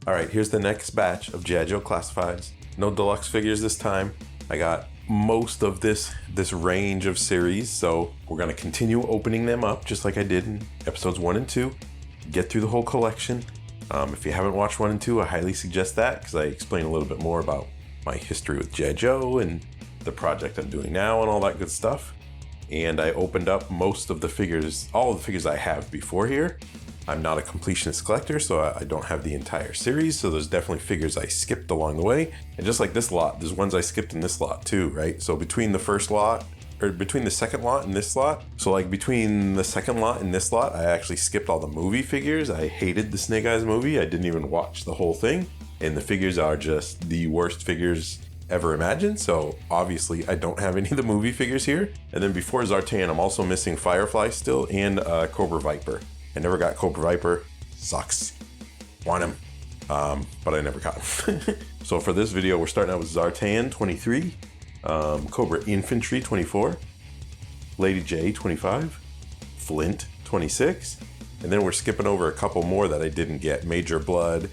All right, here's the next batch of G.I. Joe Classifieds. No deluxe figures this time. I got most of this range of series, so we're gonna continue opening them up just like I did in episodes 1 and 2. Get through the whole collection. If you haven't watched 1 and 2, I highly suggest that because I explain a little bit more about my history with G.I. Joe and the project I'm doing now and all that good stuff. And I opened up most of the figures, all of the figures I have before here. I'm not a completionist collector, so I don't have the entire series, so there's definitely figures I skipped along the way. And just like this lot, there's ones I skipped in this lot too, right? So between the first lot, or between the second lot and this lot, so like between the second lot and this lot, I actually skipped all the movie figures. I hated the Snake Eyes movie. I didn't even watch the whole thing. And the figures are just the worst figures ever imagined, so obviously I don't have any of the movie figures here. And then before Zartan, I'm also missing Firefly still and Cobra Viper. I never got Cobra Viper. Sucks. Want him. But I never got him. So for this video, we're starting out with Zartan, 23. Cobra Infantry, 24. Lady J, 25. Flint, 26. And then we're skipping over a couple more that I didn't get. Major Blood,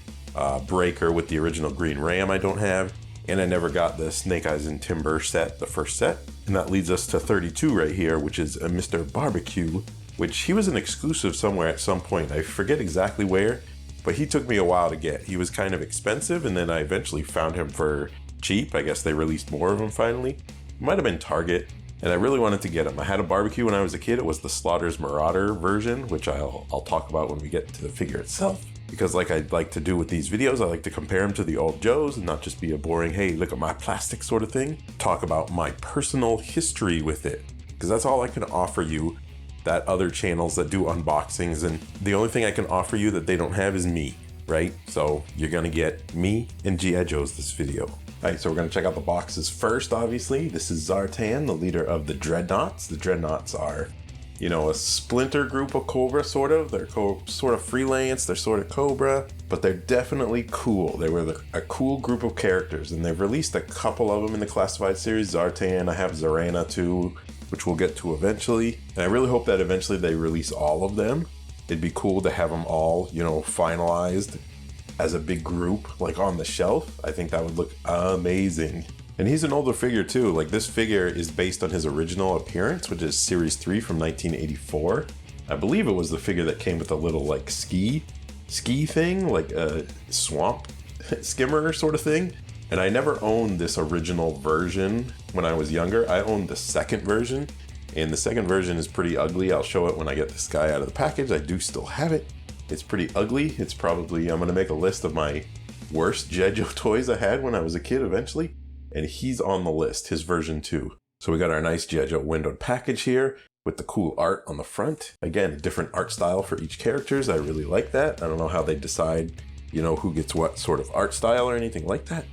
Breaker with the original Green Ram I don't have. And I never got the Snake Eyes and Timber set, the first set. And that leads us to 32 right here, which is a Mr. Barbecue, which he was an exclusive somewhere at some point. I forget exactly where, but he took me a while to get. He was kind of expensive, and then I eventually found him for cheap. I guess they released more of them finally. It might have been Target, and I really wanted to get him. I had a Barbecue when I was a kid. It was the Slaughter's Marauder version, which I'll talk about when we get to the figure itself. Because like I like to do with these videos, I like to compare them to the old Joes and not just be a boring, hey, look at my plastic sort of thing. Talk about my personal history with it, because that's all I can offer you. That other channels that do unboxings, and the only thing I can offer you that they don't have is me, right? So you're gonna get me and G.I. Joe's this video. All right, so we're gonna check out the boxes first, obviously. This is Zartan, the leader of the Dreadnoughts. The Dreadnoughts are, you know, a splinter group of Cobra, sort of. They're sort of freelance, they're sort of Cobra, but they're definitely cool. They were a cool group of characters, and they've released a couple of them in the classified series. Zartan, I have Zarana too, which we'll get to eventually. And I really hope that eventually they release all of them. It'd be cool to have them all, you know, finalized as a big group, like on the shelf. I think that would look amazing. And he's an older figure too. Like, this figure is based on his original appearance, which is Series 3 from 1984. I believe it was the figure that came with a little like ski thing, like a swamp skimmer sort of thing. And I never owned this original version when I was younger. I owned the second version, and the second version is pretty ugly. I'll show it when I get this guy out of the package. I do still have it. It's pretty ugly. It's probably, I'm gonna make a list of my worst G.I. Joe toys I had when I was a kid eventually, and he's on the list, his version 2. So we got our nice G.I. Joe windowed package here with the cool art on the front. Again, a different art style for each characters. I really like that. I don't know how they decide, you know, who gets what sort of art style or anything like that,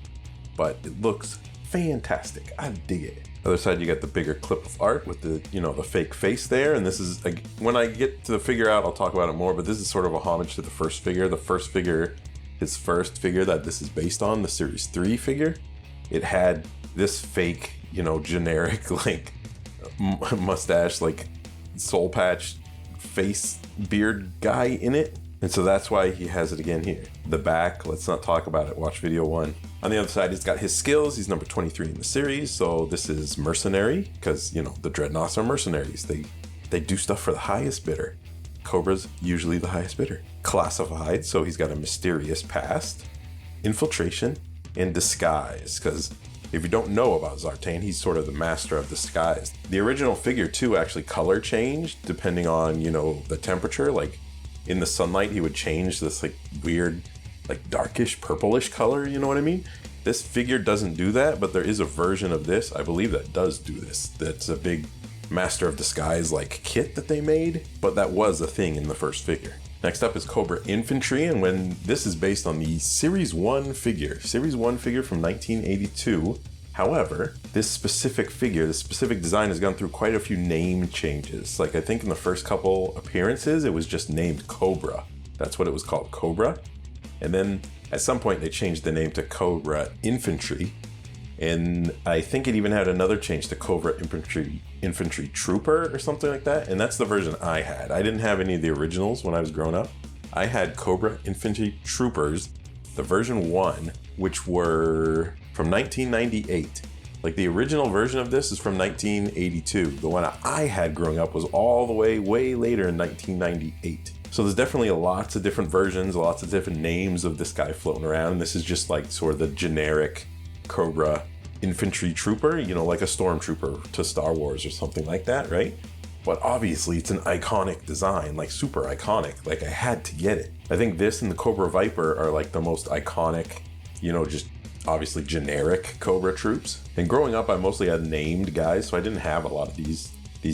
but it looks fantastic. I dig it. Other side, you got the bigger clip of art with the, you know, the fake face there. And this is, when I get to the figure out, I'll talk about it more, but this is sort of a homage to the first figure. The first figure, his first figure that this is based on, the Series 3 figure, it had this fake, you know, generic, like, mustache, like, soul patch face beard guy in it. And so that's why he has it again here. The back, let's not talk about it. Watch video 1. On the other side, he's got his skills. He's number 23 in the series. So this is mercenary, because, you know, the Dreadnoughts are mercenaries. They do stuff for the highest bidder. Cobra's usually the highest bidder. Classified, so he's got a mysterious past. Infiltration and disguise, because if you don't know about Zartan, he's sort of the master of disguise. The original figure too actually color changed depending on, you know, the temperature. Like, in the sunlight, he would change this like weird, like darkish purplish color, you know what I mean? This figure doesn't do that, but there is a version of this, I believe, that does do this. That's a big Master of Disguise like kit that they made, but that was a thing in the first figure. Next up is Cobra Infantry, and when this is based on the Series 1 figure from 1982. However, this specific figure, this specific design has gone through quite a few name changes. Like, I think in the first couple appearances, it was just named Cobra. That's what it was called, Cobra. And then at some point they changed the name to Cobra Infantry. And I think it even had another change to Cobra Infantry Trooper or something like that. And that's the version I had. I didn't have any of the originals when I was growing up. I had Cobra Infantry Troopers the version 1, which were from 1998. Like the original version of this is from 1982. The one I had growing up was all the way later in 1998. So there's definitely lots of different versions, lots of different names of this guy floating around. And this is just like sort of the generic Cobra Infantry trooper, you know, like a stormtrooper to Star Wars or something like that, right? But obviously it's an iconic design, like super iconic. Like I had to get it. I think this and the Cobra Viper are like the most iconic, you know, just obviously generic Cobra troops. And growing up, I mostly had named guys, so I didn't have a lot of these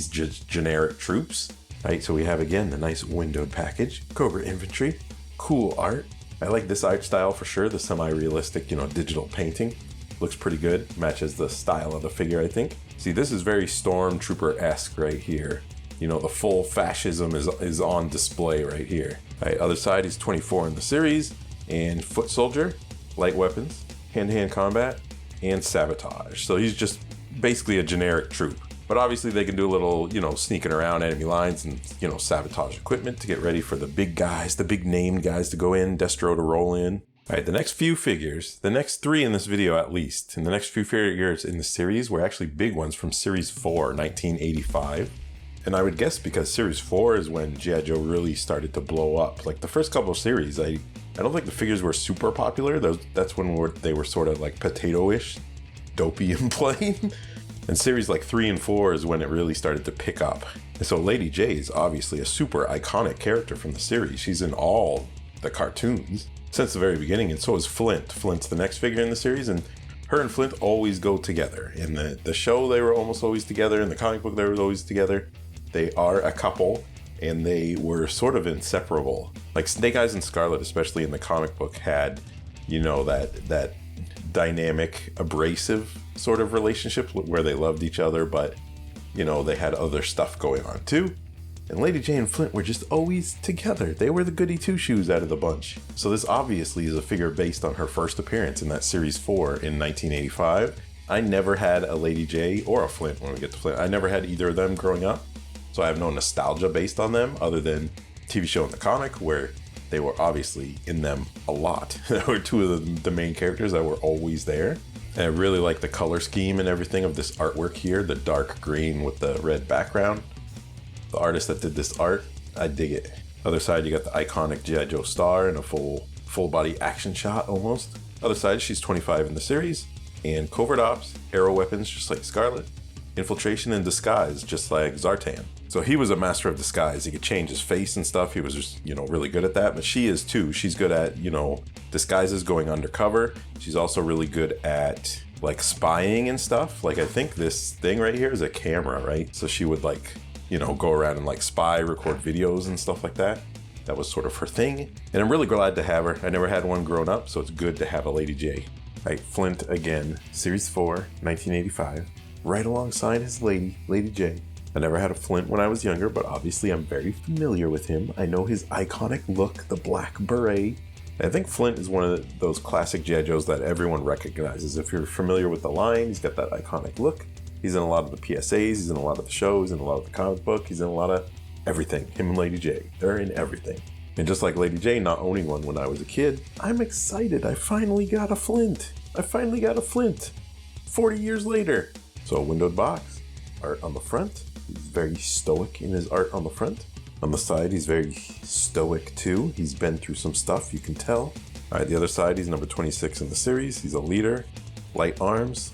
just generic troops. Right, so we have again the nice windowed package, Cobra Infantry, cool art. I like this art style for sure, the semi-realistic, you know, digital painting. Looks pretty good, matches the style of the figure, I think. See, this is very Stormtrooper-esque right here. You know, the full fascism is on display right here. All right, other side, he's 24 in the series, and foot soldier, light weapons, hand-to-hand combat, and sabotage. So he's just basically a generic troop. But obviously they can do a little, you know, sneaking around enemy lines and, you know, sabotage equipment to get ready for the big guys, the big named guys to go in, Destro to roll in. All right, the next few figures, the next 3 in this video at least, and the next few figures in the series were actually big ones from Series 4, 1985. And I would guess because Series 4 is when G.I. Joe really started to blow up. Like the first couple of series, I don't think the figures were super popular. That's when they were sort of like potato-ish, dopey and plain. And series like 3 and 4 is when it really started to pick up. And so Lady J is obviously a super iconic character from the series. She's in all the cartoons since the very beginning, and so is Flint. Flint's the next figure in the series, and her and Flint always go together. In the show, they were almost always together. In the comic book, they were always together. They are a couple, and they were sort of inseparable. Like Snake Eyes and Scarlet, especially in the comic book, had, you know, that dynamic, abrasive sort of relationship where they loved each other, but, you know, they had other stuff going on too. And Lady J and Flint were just always together. They were the goody two-shoes out of the bunch. So this obviously is a figure based on her first appearance in that Series 4 in 1985. I never had a Lady J or a Flint when we get to Flint. I never had either of them growing up. So I have no nostalgia based on them other than TV show and the comic, where they were obviously in them a lot. There were 2 of the main characters that were always there. And I really like the color scheme and everything of this artwork here, the dark green with the red background. The artist that did this art, I dig it. Other side, you got the iconic G.I. Joe star in a full body action shot almost. Other side, she's 25 in the series. And covert ops, arrow weapons, just like Scarlet. Infiltration and disguise, just like Zartan. So he was a master of disguise. He could change his face and stuff. He was just, you know, really good at that. But she is too. She's good at, you know, disguises, going undercover. She's also really good at like spying and stuff. Like I think this thing right here is a camera, right? So she would like, you know, go around and like spy, record videos and stuff like that. That was sort of her thing. And I'm really glad to have her. I never had one growing up, so it's good to have a Lady J. All right, Flint again, Series 4, 1985. Right alongside his Lady J. I never had a Flint when I was younger, but obviously I'm very familiar with him. I know his iconic look, the black beret. I think Flint is one of those classic G.I. Joes that everyone recognizes. If you're familiar with the line, he's got that iconic look. He's in a lot of the PSAs, he's in a lot of the shows, in a lot of the comic book, he's in a lot of everything. Him and Lady J, they're in everything. And just like Lady J not owning one when I was a kid, I'm excited. I finally got a Flint. 40 years later. So a windowed box, art on the front. He's very stoic in his art on the front. On the side, he's very stoic too. He's been through some stuff, you can tell. All right, the other side, he's number 26 in the series. He's a leader, light arms.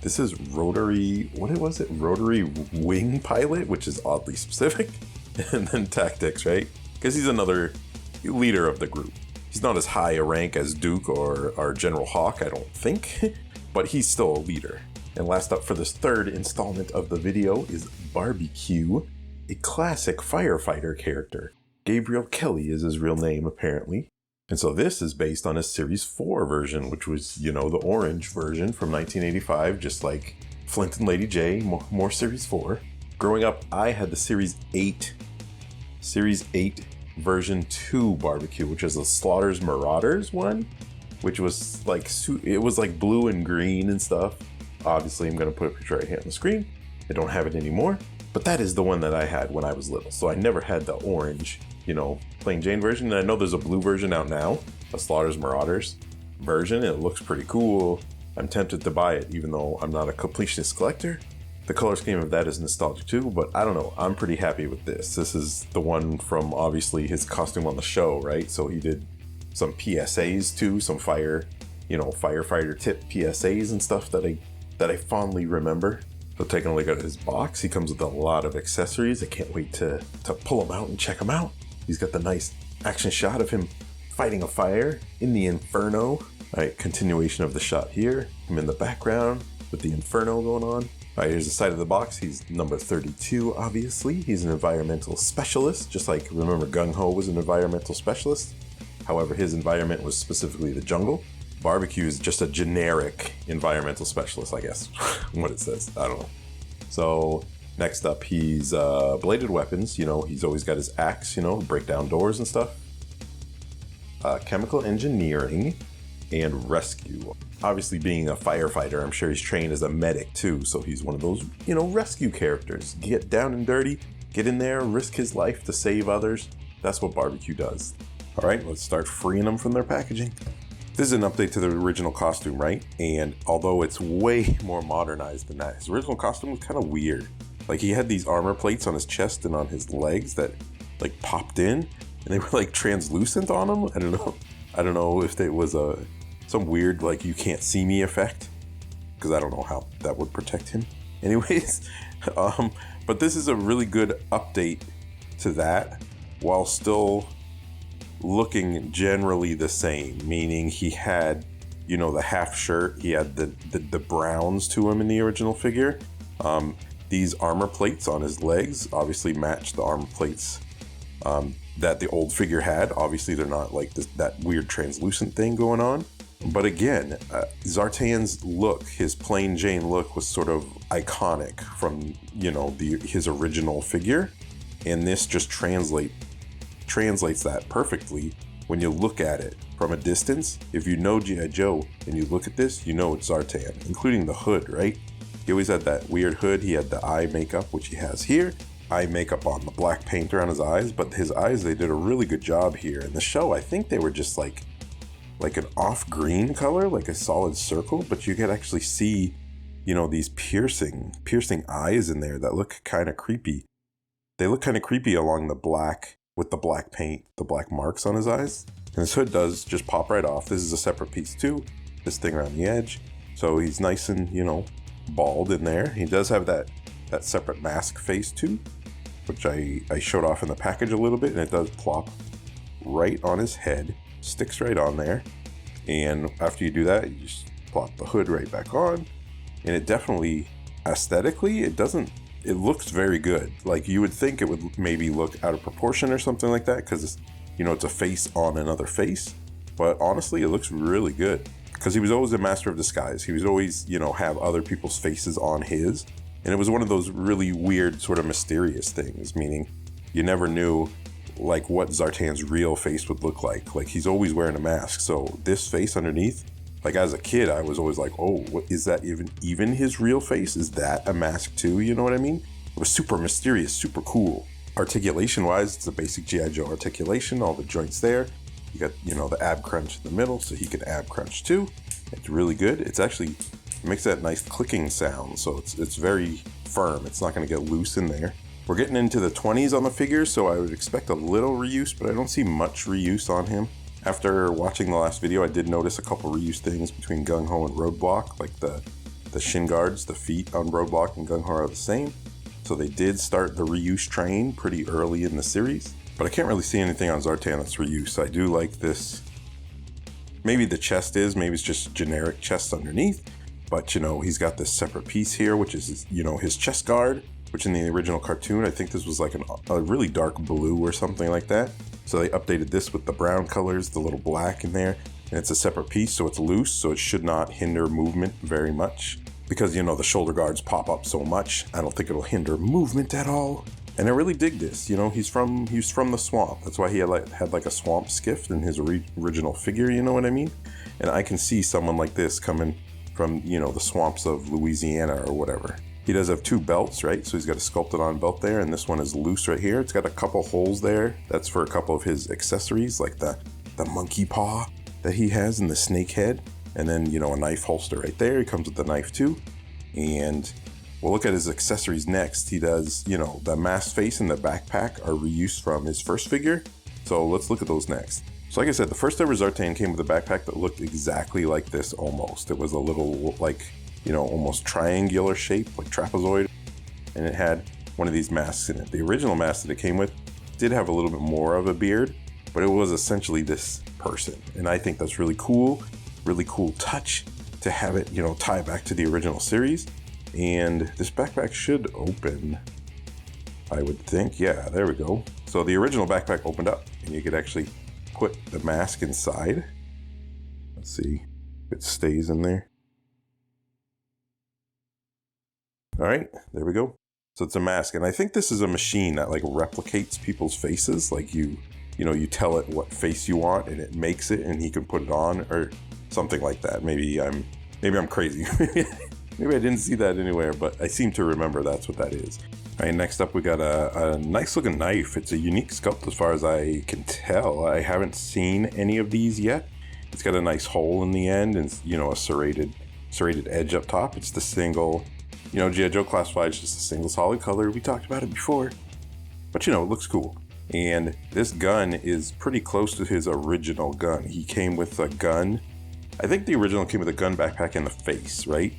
This is rotary, what was it? Rotary wing pilot, which is oddly specific. And then tactics, right? Because he's another leader of the group. He's not as high a rank as Duke or General Hawk, I don't think, but he's still a leader. And last up for this third installment of the video is Barbecue, a classic firefighter character. Gabriel Kelly is his real name, apparently. And so this is based on a Series 4 version, which was, you know, the orange version from 1985, just like Flint and Lady J, more Series 4. Growing up, I had the Series 8 version 2 Barbecue, which is the Slaughter's Marauders one, which was like, it was like blue and green and stuff. Obviously, I'm going to put a picture right here on the screen. I don't have it anymore, but that is the one that I had when I was little. So I never had the orange, you know, plain Jane version. And I know there's a blue version out now, a Slaughter's Marauders. version. It looks pretty cool. I'm tempted to buy it, even though I'm not a completionist collector. The color scheme of that is nostalgic too, but I don't know. I'm pretty happy with this. This is the one from obviously his costume on the show, right? So he did some PSAs too, some firefighter tip PSAs and stuff that I fondly remember. So taking a look at his box, he comes with a lot of accessories. I can't wait to pull them out and check them out. He's got the nice action shot of him fighting a fire in the Inferno. All right, continuation of the shot here. Him in the background with the Inferno going on. All right, here's the side of the box. He's number 32, obviously. He's an environmental specialist, just like, remember, Gung-Ho was an environmental specialist. However, his environment was specifically the jungle. Barbecue is just a generic environmental specialist, I guess, what it says. I don't know. So next up, he's bladed weapons. He's always got his axe, break down doors and stuff. Chemical engineering and rescue. Obviously, being a firefighter, I'm sure he's trained as a medic too. So he's one of those, rescue characters. Get down and dirty, get in there, risk his life to save others. That's what Barbecue does. All right, let's start freeing them from their packaging. This is an update to the original costume, right? And although it's way more modernized than that, his original costume was kind of weird. Like, he had these armor plates on his chest and on his legs that like popped in, and they were like translucent on him. I don't know if it was some weird like you can't see me effect, because I don't know how that would protect him. Anyways, but this is a really good update to that, while still looking generally the same, meaning he had, the half shirt, he had the browns to him in the original figure. These armor plates on his legs obviously match the armor plates that the old figure had. Obviously, they're not like that weird translucent thing going on. But again, Zartan's look, his plain Jane look, was sort of iconic from, his original figure. And this just translates that perfectly when you look at it from a distance. If you know G.I. Joe and you look at this, it's Zartan, including the hood, right? He always had that weird hood. He had the eye makeup, which he has here. Eye makeup on the black paint around his eyes, but his eyes, they did a really good job here. In the show, I think they were just like an off green color, like a solid circle, but you could actually see, these piercing eyes in there that look kind of creepy. They look kind of creepy along the black, with the black paint, the black marks on his eyes. And his hood does just pop right off. This is a separate piece too, this thing around the edge. So he's nice and, bald in there. He does have that separate mask face too, which I showed off in the package a little bit, and it does plop right on his head, sticks right on there. And after you do that, you just plop the hood right back on. And it definitely, aesthetically, it looks very good. Like, you would think it would maybe look out of proportion or something like that, because it's a face on another face. But honestly, it looks really good, because he was always a master of disguise. He was always, have other people's faces on his. And it was one of those really weird, sort of mysterious things, meaning you never knew like what Zartan's real face would look like. Like, he's always wearing a mask. So this face underneath, like, as a kid, I was always like, oh, what is that, even his real face? Is that a mask too? You know what I mean? It was super mysterious, super cool. Articulation wise, it's a basic G.I. Joe articulation, all the joints there. You got, the ab crunch in the middle, so he can ab crunch too. It's really good. It's actually, it makes that nice clicking sound, so it's very firm. It's not going to get loose in there. We're getting into the 20s on the figure, so I would expect a little reuse, but I don't see much reuse on him. After watching the last video, I did notice a couple reuse things between Gung-Ho and Roadblock, like the shin guards, the feet on Roadblock and Gung-Ho are the same. So they did start the reuse train pretty early in the series, but I can't really see anything on Zartan that's reuse. I do like this. Maybe the chest maybe it's just generic chest underneath, but he's got this separate piece here, which is his chest guard, which in the original cartoon, I think this was like a really dark blue or something like that. So they updated this with the brown colors, the little black in there, and it's a separate piece, so it's loose, so it should not hinder movement very much. Because, the shoulder guards pop up so much, I don't think it'll hinder movement at all. And I really dig this. He's from the swamp. That's why he had like a swamp skiff in his original figure, you know what I mean? And I can see someone like this coming from, the swamps of Louisiana or whatever. He does have two belts, right? So he's got a sculpted on belt there, and this one is loose right here. It's got a couple holes there. That's for a couple of his accessories, like the monkey paw that he has in the snake head. And then, you know, a knife holster right there. He comes with the knife too. And we'll look at his accessories next. He does, you know, the mask face and the backpack are reused from his first figure. So let's look at those next. So like I said, the first ever Zartan came with a backpack that looked exactly like this almost. It was a little like, you know, almost triangular shape, like trapezoid. And it had one of these masks in it. The original mask that it came with did have a little bit more of a beard, but it was essentially this person. And I think that's really cool touch to have it, you know, tie back to the original series. And this backpack should open, I would think. Yeah, there we go. So the original backpack opened up and you could actually put the mask inside. Let's see if it stays in there. All right, there we go. So it's a mask, and I think this is a machine that like replicates people's faces. Like you know, you tell it what face you want and it makes it, and he can put it on or something like that. Maybe I'm crazy. Maybe I didn't see that anywhere, but I seem to remember that's what that is. All right, next up we got a nice looking knife. It's a unique sculpt as far as I can tell. I haven't seen any of these yet. It's got a nice hole in the end and, you know, a serrated edge up top. It's the single, you know, G.I. Joe Classified is just a single solid color. We talked about it before, but you know, it looks cool. And this gun is pretty close to his original gun. He came with a gun. I think the original came with a gun backpack in the face, right?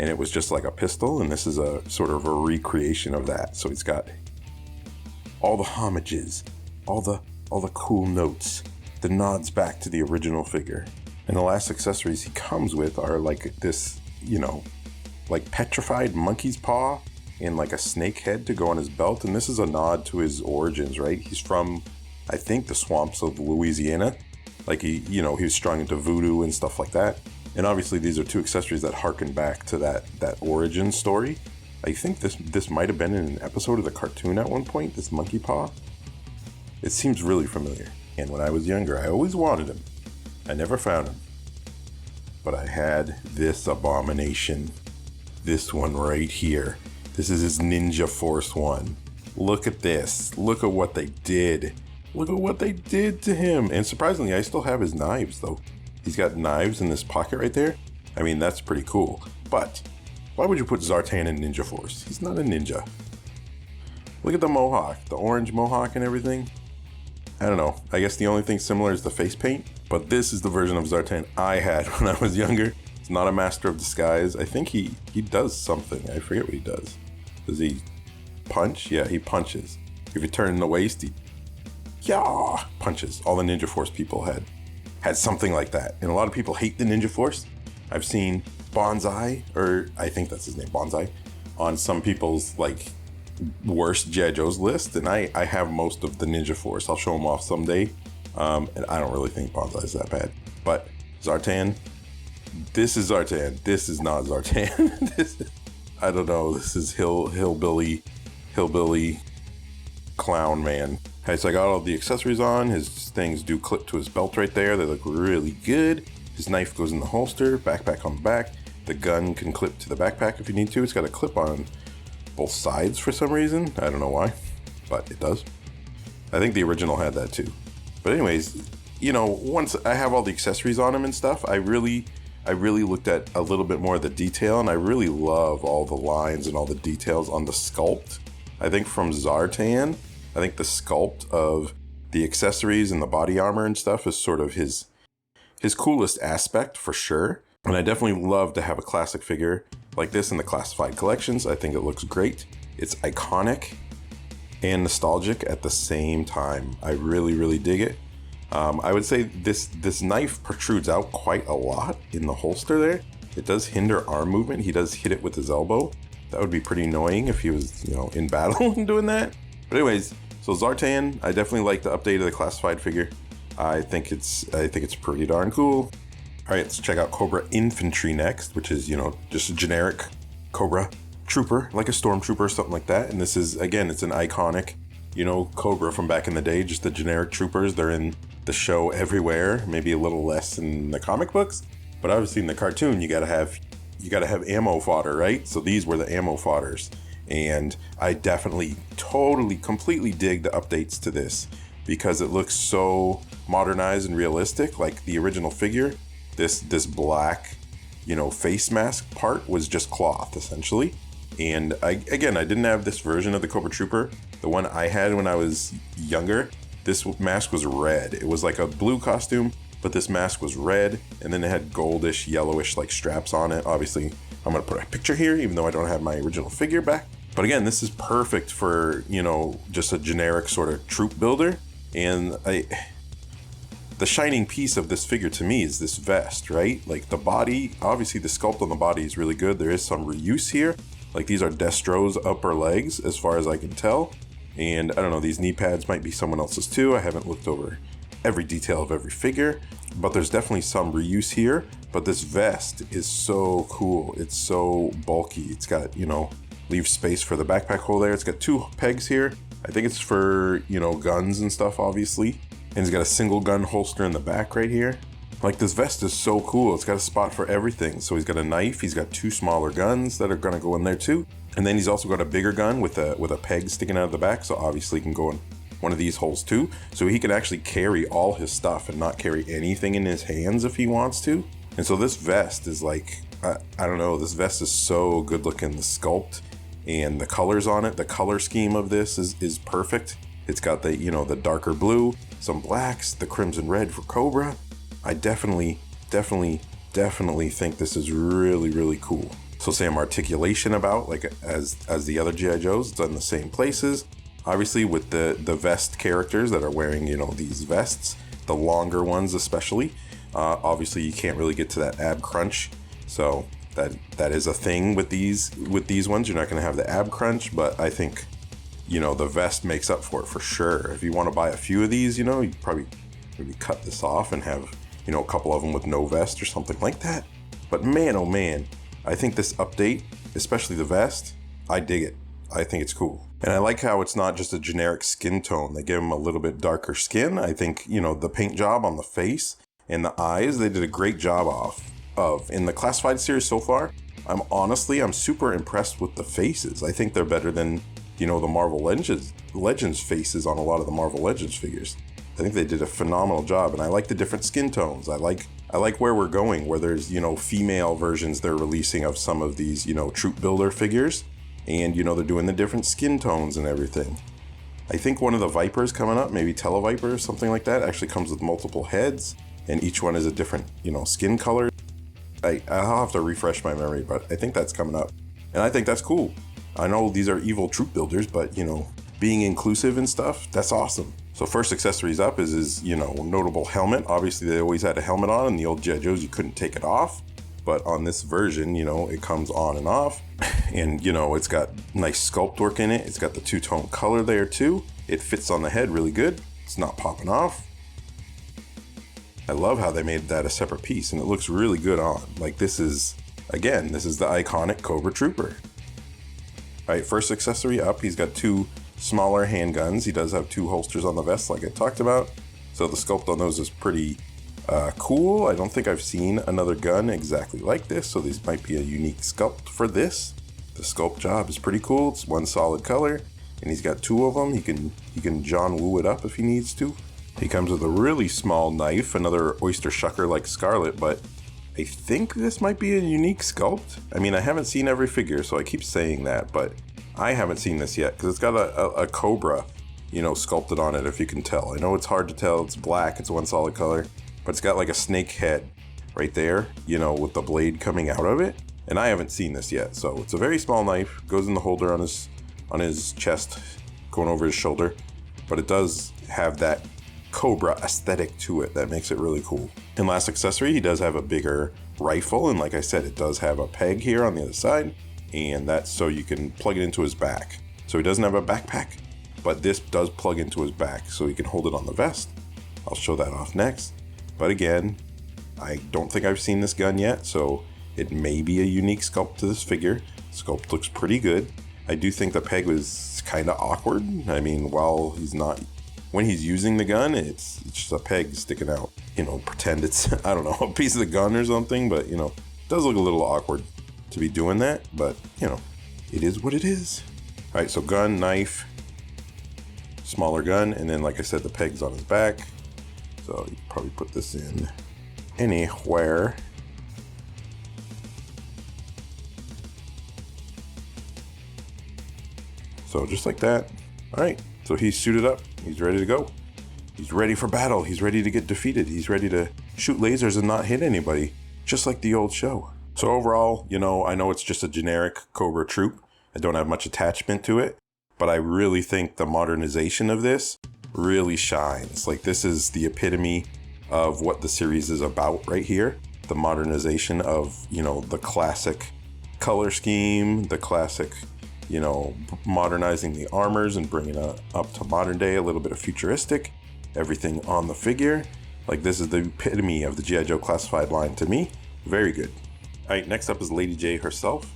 And it was just like a pistol, and this is a sort of a recreation of that. So he's got all the homages, all the cool notes, the nods back to the original figure. And the last accessories he comes with are like this, you know, like petrified monkey's paw and like a snake head to go on his belt. And this is a nod to his origins, right? He's from, I think, the swamps of Louisiana. Like he was strung into voodoo and stuff like that. And obviously these are two accessories that harken back to that origin story. I think this might have been in an episode of the cartoon at one point, this monkey paw. It seems really familiar. And when I was younger, I always wanted him. I never found him. But I had this abomination. This one right here. This is his Ninja Force 1. Look at this. Look at what they did. Look at what they did to him. And surprisingly, I still have his knives though. He's got knives in this pocket right there. I mean, that's pretty cool. But why would you put Zartan in Ninja Force? He's not a ninja. Look at the mohawk, the orange mohawk and everything. I don't know. I guess the only thing similar is the face paint. But this is the version of Zartan I had when I was younger. It's not a master of disguise. I think he does something. I forget what he does. Does he punch? Yeah, he punches. If you turn the waist, he punches. All the Ninja Force people had something like that. And a lot of people hate the Ninja Force. I've seen Bonsai, or I think that's his name, Bonsai, on some people's like worst G.I. Joe's list. And I have most of the Ninja Force. I'll show them off someday. And I don't really think Bonsai is that bad. But Zartan, this is Zartan. This is not Zartan. I don't know. This is hillbilly clown man. Okay, so I got all the accessories on. His things do clip to his belt right there. They look really good. His knife goes in the holster, backpack on the back. The gun can clip to the backpack if you need to. It's got a clip on both sides for some reason. I don't know why, but it does. I think the original had that too. But anyways, you know, once I have all the accessories on him and stuff, I really looked at a little bit more of the detail, and I really love all the lines and all the details on the sculpt. I think from Zartan, I think the sculpt of the accessories and the body armor and stuff is sort of his coolest aspect for sure. And I definitely love to have a classic figure like this in the classified collections. I think it looks great. It's iconic and nostalgic at the same time. I really dig it. I would say this knife protrudes out quite a lot in the holster there. It does hinder arm movement. He does hit it with his elbow. That would be pretty annoying if he was, you know, in battle and doing that. But anyways, so Zartan, I definitely like the update of the classified figure. I think it's pretty darn cool. All right, let's check out Cobra Infantry next, which is, you know, just a generic Cobra trooper, like a stormtrooper or something like that. And this is, again, it's an iconic, you know, Cobra from back in the day, just the generic troopers. They're in the show everywhere, maybe a little less in the comic books, but obviously in the cartoon, you gotta have ammo fodder, right? So these were the ammo fodders. And I definitely, completely dig the updates to this. because it looks so modernized and realistic. Like the original figure, this black, you know, face mask part was just cloth essentially. And I didn't have this version of the Cobra Trooper. The one I had when I was younger, this mask was red. It was like a blue costume, but this mask was red, and then it had goldish, yellowish like straps on it. Obviously, I'm gonna put a picture here, even though I don't have my original figure back. But again, this is perfect for, you know, just a generic sort of troop builder. And the shining piece of this figure to me is this vest, right? Like the body, obviously the sculpt on the body is really good. There is some reuse here. Like these are Destro's upper legs, as far as I can tell. And I don't know, these knee pads might be someone else's too. I haven't looked over every detail of every figure, but there's definitely some reuse here. But this vest is so cool. It's so bulky. It's got, you know, leaves space for the backpack hole there. It's got 2 pegs here. I think it's for, you know, guns and stuff, obviously. And it's got a single gun holster in the back right here. Like this vest is so cool. It's got a spot for everything. So he's got a knife. He's got 2 smaller guns that are gonna go in there too. And then he's also got a bigger gun with a peg sticking out of the back. So obviously he can go in one of these holes too. So he can actually carry all his stuff and not carry anything in his hands if he wants to. And so this vest is like, I don't know, this vest is so good looking. The sculpt and the colors on it, the color scheme of this is perfect. It's got the, you know, the darker blue, some blacks, the crimson red for Cobra. I definitely think this is really, really cool. So same articulation about, like as the other G.I. Joes, it's in the same places. Obviously with the vest characters that are wearing, you know, these vests, the longer ones especially, obviously you can't really get to that ab crunch. So that is a thing with these ones. You're not gonna have the ab crunch, but I think, you know, the vest makes up for it for sure. If you want to buy a few of these, you know, you probably maybe cut this off and have, you know, a couple of them with no vest or something like that. But man, oh man, I think this update, especially the vest, I dig it. I think it's cool. And I like how it's not just a generic skin tone. They give him a little bit darker skin. I think, you know, the paint job on the face and the eyes, they did a great job of. In the classified series so far, I'm super impressed with the faces. I think they're better than, you know, the Marvel Legends faces on a lot of the Marvel Legends figures. I think they did a phenomenal job, and I like the different skin tones. I like where we're going, where there's, you know, female versions they're releasing of some of these, you know, troop builder figures, and, you know, they're doing the different skin tones and everything. I think one of the Vipers coming up, maybe Televiper or something like that, actually comes with multiple heads, and each one is a different, you know, skin color. I'll have to refresh my memory, but I think that's coming up, and I think that's cool. I know these are evil troop builders, but, you know, being inclusive and stuff, that's awesome. So first accessories up is his, you know, notable helmet. Obviously they always had a helmet on. In the old G.I. Joes, you couldn't take it off. But on this version, you know, it comes on and off. And, you know, it's got nice sculpt work in it. It's got the 2-tone color there too. It fits on the head really good. It's not popping off. I love how they made that a separate piece, and it looks really good on. Like this is the iconic Cobra Trooper. All right, first accessory up, he's got 2 smaller handguns. He does have 2 holsters on the vest like I talked about. So the sculpt on those is pretty cool. I don't think I've seen another gun exactly like this, so this might be a unique sculpt for this. The sculpt job is pretty cool. It's one solid color, and he's got 2 of them. He can John Woo it up if he needs to. He comes with a really small knife, another oyster shucker like Scarlet, but I think this might be a unique sculpt. I mean, I haven't seen every figure, so I keep saying that, but I haven't seen this yet because it's got a Cobra, you know, sculpted on it, if you can tell. I know it's hard to tell. It's black. It's one solid color, but it's got like a snake head right there, you know, with the blade coming out of it. And I haven't seen this yet. So it's a very small knife, goes in the holder on his chest, going over his shoulder, but it does have that Cobra aesthetic to it that makes it really cool. And last accessory, he does have a bigger rifle, and like I said, it does have a peg here on the other side, and that's so you can plug it into his back. So he doesn't have a backpack, but this does plug into his back, so he can hold it on the vest. I'll show that off next. But again, I don't think I've seen this gun yet, so it may be a unique sculpt to this figure. Sculpt looks pretty good. I do think the peg was kind of awkward. I mean, when he's using the gun, it's just a peg sticking out. You know, pretend it's, I don't know, a piece of the gun or something, but, you know, it does look a little awkward to be doing that, but, you know, it is what it is. All right, so gun, knife, smaller gun, and then like I said, the pegs on his back. So you can probably put this in anywhere. So just like that. All right, so he's suited up, he's ready to go. He's ready for battle, he's ready to get defeated, he's ready to shoot lasers and not hit anybody, just like the old show. So overall, you know, I know it's just a generic Cobra troop. I don't have much attachment to it, but I really think the modernization of this really shines. Like, this is the epitome of what the series is about right here. The modernization of, you know, the classic color scheme, the classic, you know, modernizing the armors and bringing it up to modern day, a little bit of futuristic, everything on the figure. Like, this is the epitome of the G.I. Joe classified line to me. Very good. All right, next up is Lady J herself.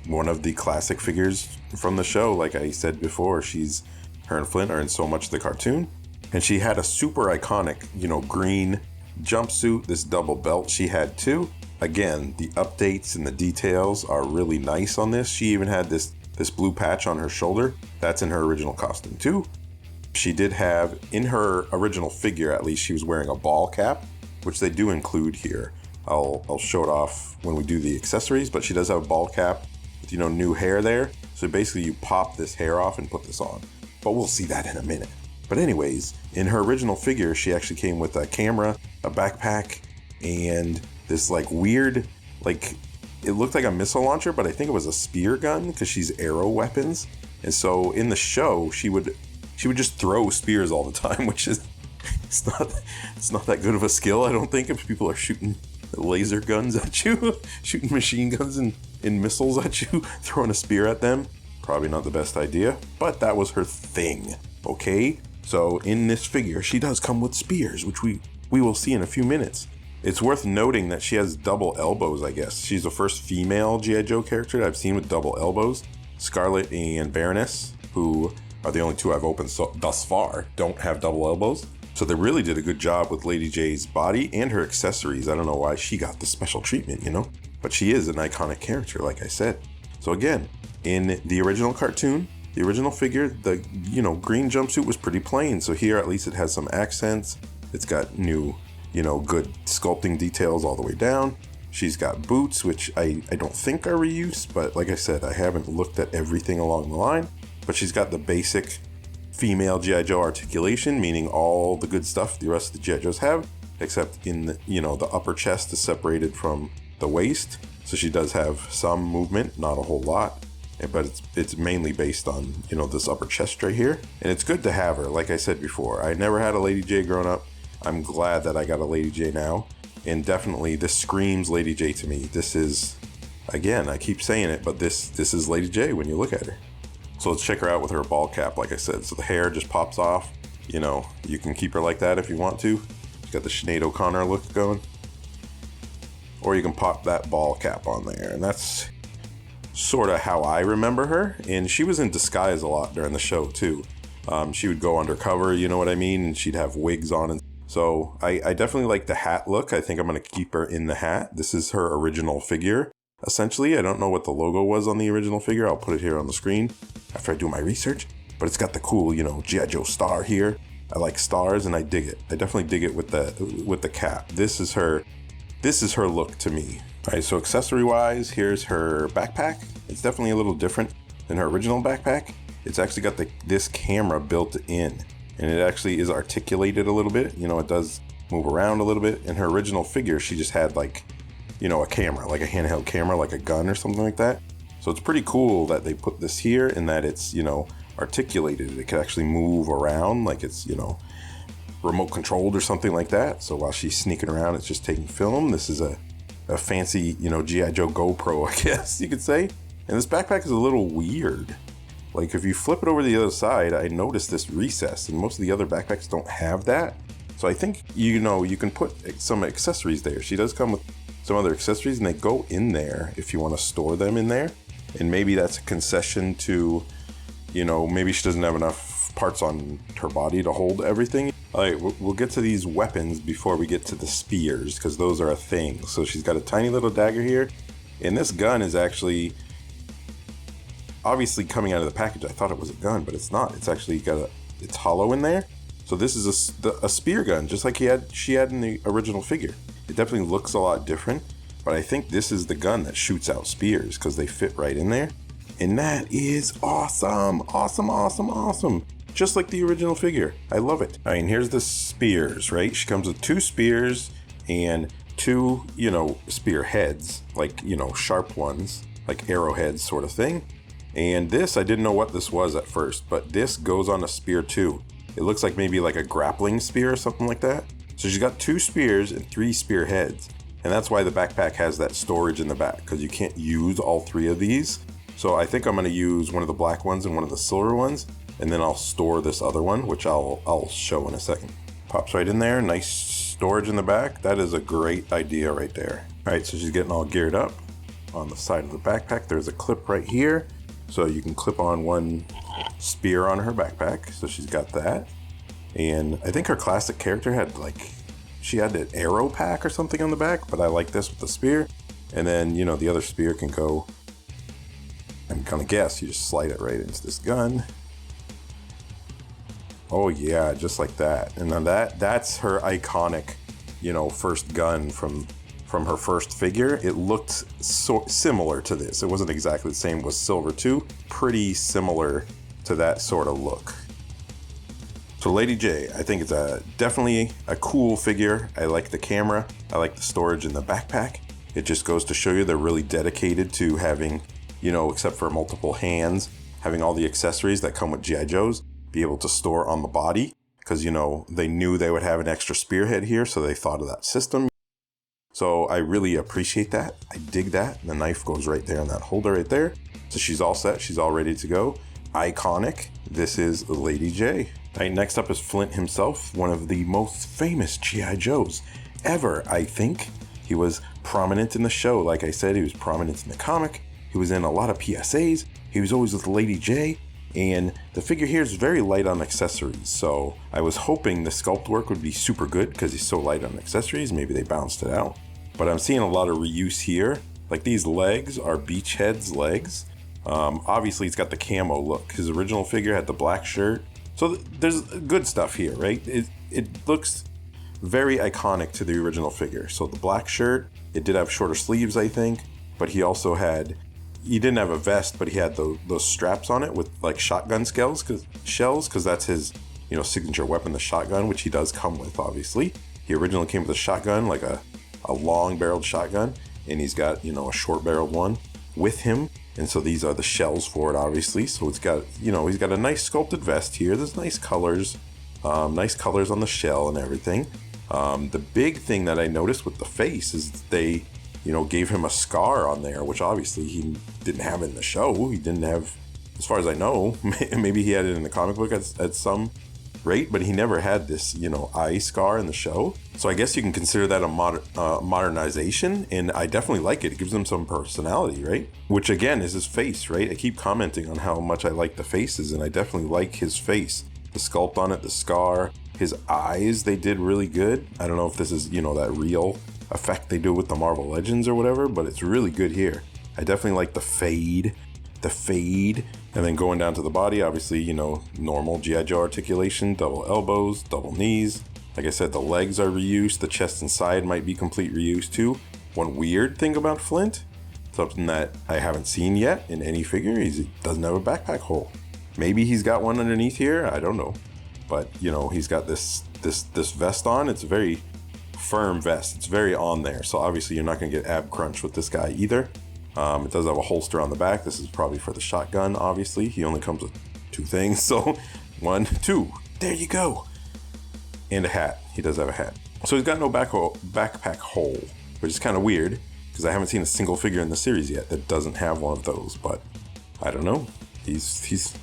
One of the classic figures from the show. Like I said before, her and Flint are in so much of the cartoon. And she had a super iconic, you know, green jumpsuit, this double belt she had too. Again, the updates and the details are really nice on this. She even had this blue patch on her shoulder. That's in her original costume too. She did have, in her original figure at least, she was wearing a ball cap, which they do include here. I'll show it off when we do the accessories, but she does have a ball cap with, you know, new hair there. So basically you pop this hair off and put this on, but we'll see that in a minute. But anyways, in her original figure, she actually came with a camera, a backpack, and this like weird, like, it looked like a missile launcher, but I think it was a spear gun because she's arrow weapons. And so in the show, she would just throw spears all the time, which is, it's not that good of a skill, I don't think, if people are shooting laser guns at you, shooting machine guns and missiles at you, throwing a spear at them. Probably not the best idea, but that was her thing, okay? So in this figure, she does come with spears, which we will see in a few minutes. It's worth noting that she has double elbows, I guess. She's the first female G.I. Joe character that I've seen with double elbows. Scarlet and Baroness, who are the only two I've opened thus far, don't have double elbows. So they really did a good job with Lady J's body and her accessories. I don't know why she got the special treatment, you know? But she is an iconic character, like I said. So again, in the original cartoon, the original figure, the, you know, green jumpsuit was pretty plain. So here, at least it has some accents. It's got new, you know, good sculpting details all the way down. She's got boots, which I don't think are reused, but like I said, I haven't looked at everything along the line. But she's got the basic female G.I. Joe articulation, meaning all the good stuff the rest of the G.I. Joes have, except in the, you know, the upper chest is separated from the waist. So she does have some movement, not a whole lot, but it's mainly based on, you know, this upper chest right here. And it's good to have her. Like I said before, I never had a Lady J growing up. I'm glad that I got a Lady J now. And definitely this screams Lady J to me. This is, again, I keep saying it, but this is Lady J when you look at her. So let's check her out with her ball cap, like I said. So the hair just pops off. You know, you can keep her like that if you want to. She's got the Sinead O'Connor look going. Or you can pop that ball cap on there. And that's sort of how I remember her. And she was in disguise a lot during the show too. She would go undercover, you know what I mean? And she'd have wigs on. And so I definitely like the hat look. I think I'm going to keep her in the hat. This is her original figure. Essentially, I don't know what the logo was on the original figure. I'll put it here on the screen after I do my research. But it's got the cool, you know, G.I. Joe star here. I like stars and I dig it. I definitely dig it with the cap. This is her look to me. All right, so accessory wise, here's her backpack. It's definitely a little different than her original backpack. It's actually got this camera built in, and it actually is articulated a little bit. You know, it does move around a little bit. In her original figure, she just had like, you know, a camera, like a handheld camera, like a gun or something like that. So it's pretty cool that they put this here and that it's, you know, articulated. It could actually move around like it's, you know, remote controlled or something like that. So while she's sneaking around, it's just taking film. This is a fancy, you know, G.I. Joe GoPro, I guess you could say. And this backpack is a little weird. Like if you flip it over to the other side, I noticed this recess, and most of the other backpacks don't have that. So I think, you know, you can put some accessories there. She does come with some other accessories and they go in there if you want to store them in there. And maybe that's a concession to, you know, maybe she doesn't have enough parts on her body to hold everything. All right, we'll get to these weapons before we get to the spears, because those are a thing. So she's got a tiny little dagger here, and this gun is actually obviously coming out of the package, I thought it was a gun, but it's not. It's actually it's hollow in there. So this is a spear gun, just like she had in the original figure. It definitely looks a lot different, but I think this is the gun that shoots out spears because they fit right in there. And that is awesome, awesome, awesome, awesome. Just like the original figure. I love it. All right, and here's the spears, right? She comes with 2 spears and 2, spear heads, like, sharp ones, like arrowheads sort of thing. And this, I didn't know what this was at first, but this goes on a spear too. It looks like maybe like a grappling spear or something like that. So she's got 2 spears and 3 spear heads. And that's why the backpack has that storage in the back, because you can't use all 3 of these. So I think I'm going to use one of the black ones and one of the silver ones, and then I'll store this other one, which I'll show in a second. Pops right in there, nice storage in the back. That is a great idea right there. All right, so she's getting all geared up. On the side of the backpack, there's a clip right here, so you can clip on one spear on her backpack. So she's got that. And I think her classic character had she had an arrow pack or something on the back, but I like this with the spear. And then, the other spear can go, I'm gonna guess, you just slide it right into this gun. Oh yeah, just like that. And then that's her iconic, first gun from her first figure. It looked so similar to this. It wasn't exactly the same with silver too. Pretty similar to that sort of look. So Lady J, I think it's definitely a cool figure. I like the camera. I like the storage in the backpack. It just goes to show you they're really dedicated to having, except for multiple hands, having all the accessories that come with G.I. Joes be able to store on the body, because they knew they would have an extra spearhead here, so they thought of that system. So I really appreciate that. I dig that. The knife goes right there in that holder right there. So she's all set. She's all ready to go. Iconic. This is Lady J. All right, next up is Flint himself, one of the most famous G.I. Joes ever, I think. He was prominent in the show. Like I said, he was prominent in the comic. He was in a lot of PSAs. He was always with Lady J. And the figure here is very light on accessories. So I was hoping the sculpt work would be super good because he's so light on accessories. Maybe they bounced it out. But I'm seeing a lot of reuse here. Like these legs are Beachhead's legs. Obviously, he's got the camo look. His original figure had the black shirt. So there's good stuff here, right? It looks very iconic to the original figure. So the black shirt, it did have shorter sleeves, I think. But he also had... He didn't have a vest, but he had those straps on it with like shotgun shells, because that's his, signature weapon, the shotgun, which he does come with, obviously. He originally came with a shotgun, like a long-barreled shotgun, and he's got, a short-barreled one with him. And so these are the shells for it, obviously. So it's got, he's got a nice sculpted vest here. There's nice colors on the shell and everything. The big thing that I noticed with the face is they... gave him a scar on there, which obviously he didn't have in the show. He didn't have, as far as I know, maybe he had it in the comic book at some rate, but he never had this, eye scar in the show. So I guess you can consider that a modernization, and I definitely like it. It gives him some personality, right? Which again is his face, right? I keep commenting on how much I like the faces, and I definitely like his face. The sculpt on it, the scar, his eyes, they did really good. I don't know if this is, that real effect they do with the Marvel Legends or whatever, but it's really good here. I definitely like the fade, and then going down to the body, obviously, normal G.I. Joe articulation, double elbows, double knees. Like I said, the legs are reused, the chest and side might be complete reuse too. One weird thing about Flint, something that I haven't seen yet in any figure, is he doesn't have a backpack hole. Maybe he's got one underneath here, I don't know. But, he's got this vest on. It's a very firm vest. It's very on there. So obviously you're not going to get ab crunch with this guy either. It does have a holster on the back. This is probably for the shotgun, obviously. He only comes with 2 things. So 1, 2, there you go. And a hat. He does have a hat. So he's got no backpack hole, which is kind of weird because I haven't seen a single figure in the series yet that doesn't have one of those. But I don't know. He's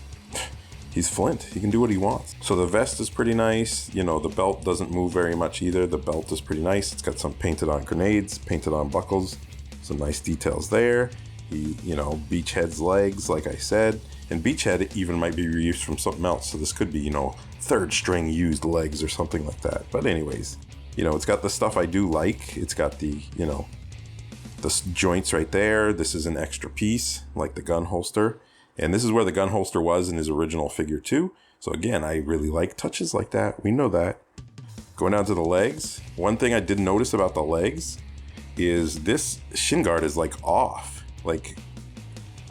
Flint. He can do what he wants. So the vest is pretty nice. The belt doesn't move very much either. The belt is pretty nice. It's got some painted on grenades, painted on buckles, some nice details there. Beachhead's legs, like I said. And Beachhead even might be reused from something else. So this could be, 3rd string used legs or something like that. But anyways, it's got the stuff I do like. It's got the, the joints right there. This is an extra piece, like the gun holster. And this is where the gun holster was in his original figure too. So again, I really like touches like that. We know that. Going down to the legs. One thing I did notice about the legs is this shin guard is like off. Like,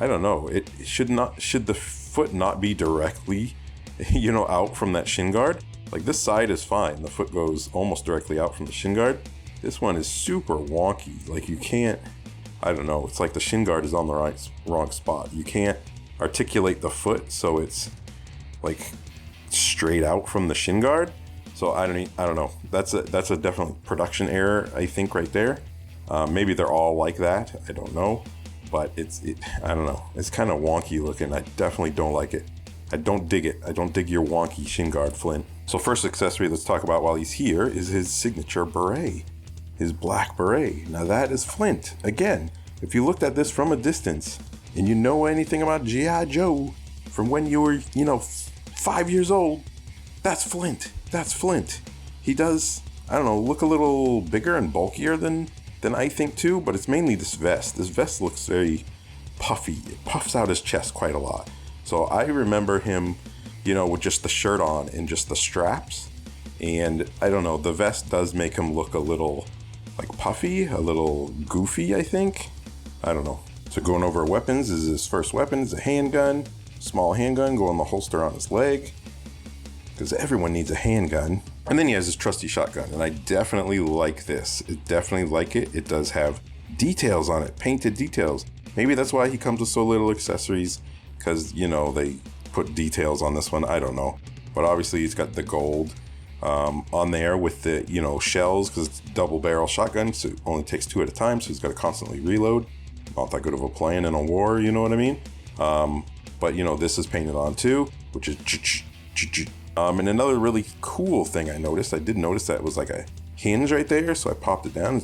I don't know. It should the foot not be directly, out from that shin guard? Like this side is fine. The foot goes almost directly out from the shin guard. This one is super wonky. Like you can't, I don't know. It's like the shin guard is on the wrong spot. You can't articulate the foot so it's like straight out from the shin guard. So I don't know. That's a definitely production error, I think, right there. Maybe they're all like that. I don't know, but I don't know. It's kind of wonky looking. I definitely don't like it. I don't dig it. I don't dig your wonky shin guard, Flint. So first accessory let's talk about while he's here is his signature beret, his black beret. Now that is Flint. Again, if you looked at this from a distance and you know anything about G.I. Joe from when you were, 5 years old, that's Flint. That's Flint. He does, I don't know, look a little bigger and bulkier than I think too, but it's mainly this vest. This vest looks very puffy. It puffs out his chest quite a lot. So I remember him, with just the shirt on and just the straps. And I don't know, the vest does make him look a little like puffy, a little goofy, I think. I don't know. So going over weapons, is his first weapon is a handgun, small handgun, go in the holster on his leg, because everyone needs a handgun. And then he has his trusty shotgun, and I definitely like this. I definitely like it. It does have details on it, painted details. Maybe that's why he comes with so little accessories, because, they put details on this one. I don't know. But obviously he's got the gold on there with the, shells, because it's double barrel shotgun, so it only takes 2 at a time, so he's got to constantly reload. Not that good of a plan in a war, you know what I mean? But, this is painted on too, which is and another really cool thing I did notice that it was like a hinge right there, so I popped it down.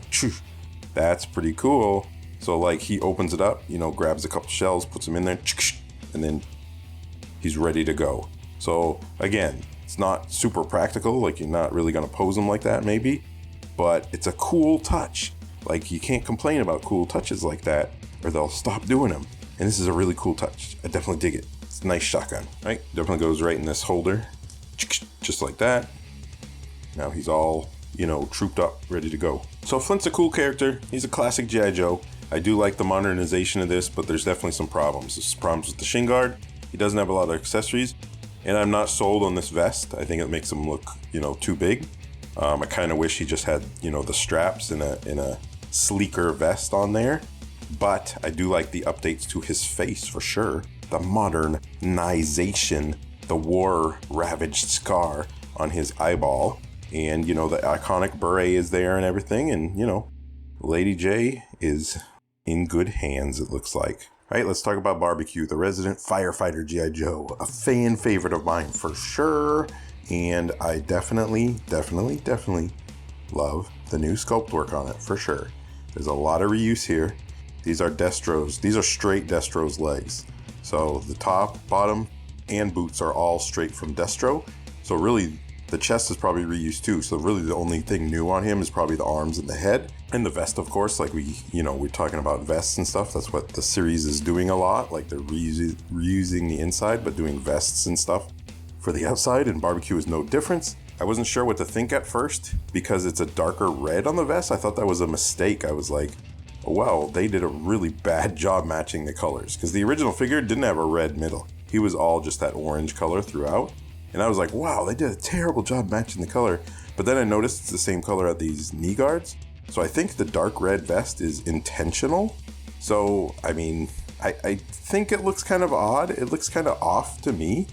That's pretty cool. So like he opens it up, grabs a couple shells, puts them in there, and then he's ready to go. So again, it's not super practical, like you're not really gonna pose them like that maybe, but it's a cool touch. Like you can't complain about cool touches like that or they'll stop doing them. And this is a really cool touch. I definitely dig it. It's a nice shotgun, right? Definitely goes right in this holder. Just like that. Now he's all, trooped up, ready to go. So Flint's a cool character. He's a classic G.I. Joe. I do like the modernization of this, but there's definitely some problems. There's problems with the shin guard. He doesn't have a lot of accessories, and I'm not sold on this vest. I think it makes him look, too big. I kind of wish he just had, the straps in a sleeker vest on there. But I do like the updates to his face for sure. The modernization, the war-ravaged scar on his eyeball. And, the iconic beret is there and everything. And, Lady J is in good hands, it looks like. All right, let's talk about Barbecue, the resident firefighter G.I. Joe. A fan favorite of mine for sure. And I definitely love the new sculpt work on it for sure. There's a lot of reuse here. These are Destro's. These are straight Destro's legs. So the top, bottom, and boots are all straight from Destro. So really, the chest is probably reused too. So really the only thing new on him is probably the arms and the head. And the vest, of course, like we're talking about vests and stuff. That's what the series is doing a lot. Like they're reusing the inside, but doing vests and stuff for the outside. And Barbecue is no difference. I wasn't sure what to think at first because it's a darker red on the vest. I thought that was a mistake. I was like, oh, wow, they did a really bad job matching the colors, because the original figure didn't have a red middle. He was all just that orange color throughout. And I was like, wow, they did a terrible job matching the color. But then I noticed it's the same color at these knee guards. So I think the dark red vest is intentional. So, I mean, I think it looks kind of odd. It looks kind of off to me.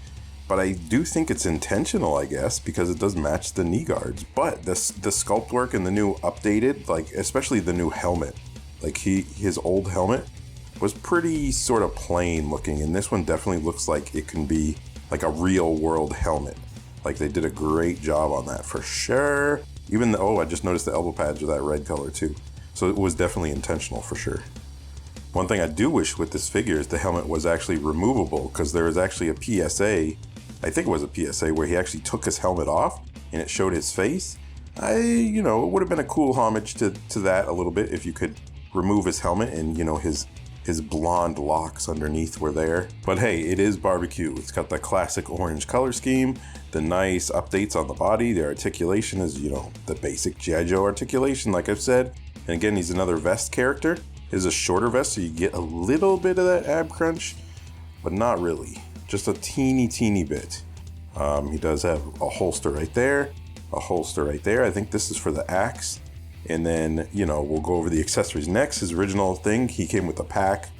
But I do think it's intentional, I guess, because it does match the knee guards. But the sculpt work and the new updated, like especially the new helmet, like his old helmet was pretty sort of plain looking. And this one definitely looks like it can be like a real world helmet. Like they did a great job on that for sure. Even I just noticed the elbow pads are that red color too. So it was definitely intentional for sure. One thing I do wish with this figure is the helmet was actually removable, because there was actually a PSA, I think it was a PSA, where he actually took his helmet off and it showed his face. It would have been a cool homage to that a little bit if you could remove his helmet and, his his blonde locks underneath were there. But hey, it is barbecue. It's got the classic orange color scheme, the nice updates on the body. The articulation is, you know, the basic G.I. Joe articulation, like I've said. And again, he's another vest character. It's a shorter vest, so you get a little bit of that ab crunch, but not really. Just a teeny bit. He does have a holster right there, a holster right there. I think this is for the axe. And then, you know, we'll go over the accessories next. His original thing, he came with a pack,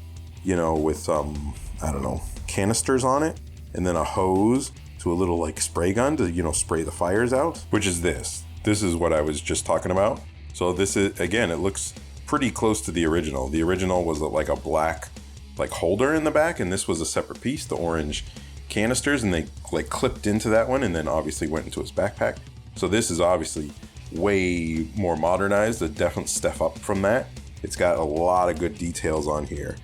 you know, with I don't know, canisters on it, and then a hose to a little like spray gun to, you know, spray the fires out, which is this. This is what I was just talking about. So this is, again, it looks pretty close to the original. The original was like a black like holder in the back, and this was a separate piece, the orange canisters, and they like clipped into that one and then obviously went into his backpack. So this is obviously way more modernized, a definite step up from that. It's got a lot of good details on here.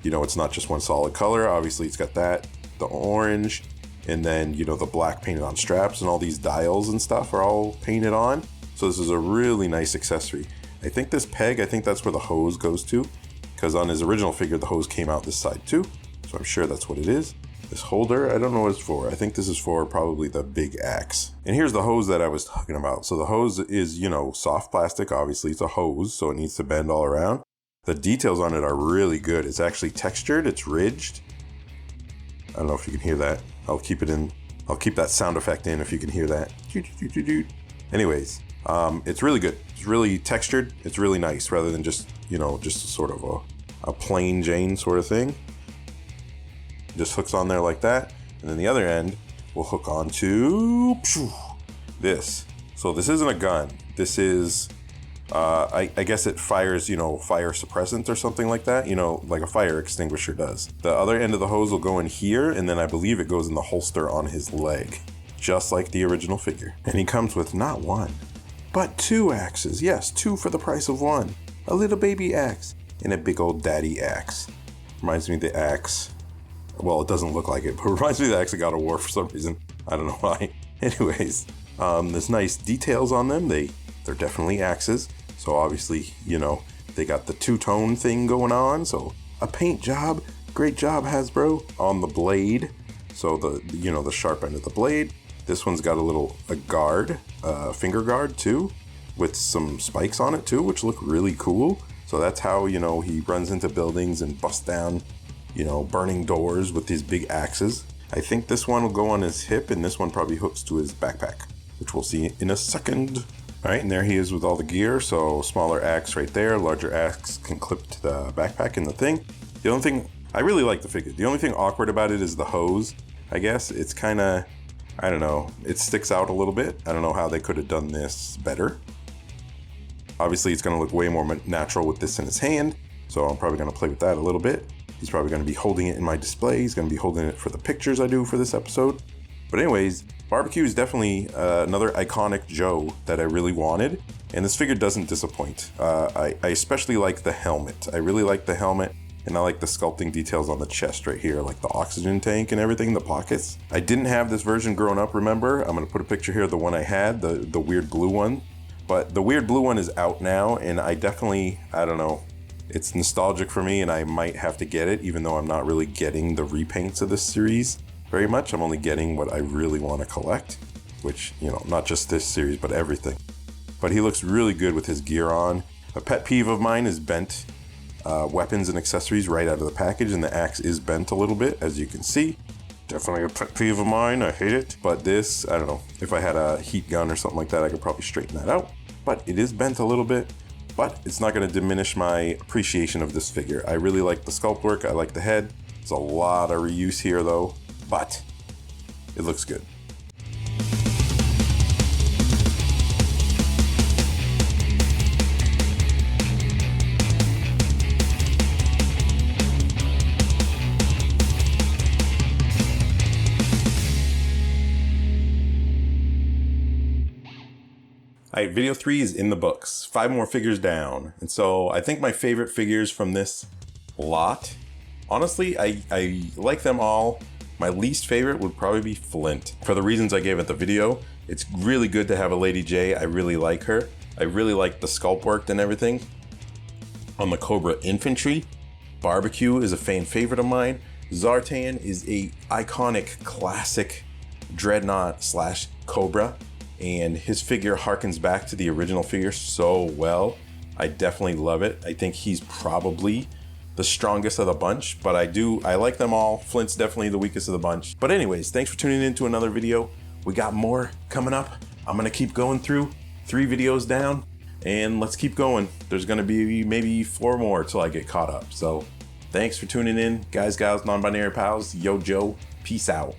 You know, it's not just one solid color. Obviously it's got that, the orange, and then, you know, the black painted on straps, and all these dials and stuff are all painted on. So this is a really nice accessory. I think this peg, I think that's where the hose goes to, because on his original figure the hose came out this side too, so I'm sure that's what it is. This holder, I don't know what it's for. I think this is for probably the big axe. And here's the hose that I was talking about. So the hose is, you know, soft plastic. Obviously it's a hose, so it needs to bend all around. The details on it are really good. It's actually textured, it's ridged. I don't know if you can hear that. I'll keep that sound effect in if you can hear that. Anyways, it's really good. It's really textured. It's really nice, rather than just, you know, just sort of a plain Jane sort of thing. Just hooks on there like that, and then the other end will hook onto this. So this isn't a gun. This is, I guess it fires, you know, fire suppressant or something like that, you know, like a fire extinguisher does. The other end of the hose will go in here, and then I believe it goes in the holster on his leg, just like the original figure. And he comes with not one, but two axes. Yes, two for the price of one. A little baby axe and a big old daddy axe. Reminds me of the axe. Well, it doesn't look like it, but it reminds me of the axe of God of War for some reason. I don't know why. Anyways, there's nice details on them. They're definitely axes. So obviously, you know, they got the two-tone thing going on. So a paint job. Great job, Hasbro, on the blade. So the, you know, the sharp end of the blade. This one's got a guard, finger guard too, with some spikes on it too, which look really cool. So that's how, you know, he runs into buildings and busts down, you know, burning doors with these big axes. I think this one will go on his hip, and this one probably hooks to his backpack, which we'll see in a second. All right, and there he is with all the gear. So smaller axe right there, larger axe can clip to the backpack and the thing. The only thing, I really like the figure. The only thing awkward about it is the hose, I guess. It's kind of, I don't know, it sticks out a little bit. I don't know how they could have done this better. Obviously, it's going to look way more natural with this in his hand, so I'm probably going to play with that a little bit. He's probably going to be holding it in my display. He's going to be holding it for the pictures I do for this episode. But anyways, barbecue is definitely another iconic Joe that I really wanted, and this figure doesn't disappoint. I especially like the helmet. I really like the helmet, and I like the sculpting details on the chest right here, like the oxygen tank and everything, the pockets. I didn't have this version growing up, remember? I'm going to put a picture here of the one I had, the weird blue one. But the weird blue one is out now, and I definitely, I don't know, it's nostalgic for me, and I might have to get it, even though I'm not really getting the repaints of this series very much. I'm only getting what I really want to collect, which, you know, not just this series, but everything. But he looks really good with his gear on. A pet peeve of mine is bent weapons and accessories right out of the package, and the axe is bent a little bit, as you can see. Definitely a pet peeve of mine, I hate it. But this, I don't know, if I had a heat gun or something like that, I could probably straighten that out. But it is bent a little bit. But it's not going to diminish my appreciation of this figure. I really like the sculpt work. I like the head. There's a lot of reuse here though, but it looks good. All right, video 3 is in the books. 5 more figures down. And so I think my favorite figures from this lot, honestly, I like them all. My least favorite would probably be Flint. For the reasons I gave at the video, it's really good to have a Lady J. I really like her. I really like the sculpt work and everything on the Cobra Infantry. Barbecue is a fan favorite of mine. Zartan is a iconic classic dreadnought slash Cobra, and his figure harkens back to the original figure so well. I definitely love it. I think he's probably the strongest of the bunch, but I like them all. Flint's definitely the weakest of the bunch. But anyways, thanks for tuning in to another video. We got more coming up. I'm gonna keep going through 3 videos down, and let's keep going. There's gonna be maybe 4 more till I get caught up. So thanks for tuning in, guys, gals, non-binary pals. Yo, Joe, peace out.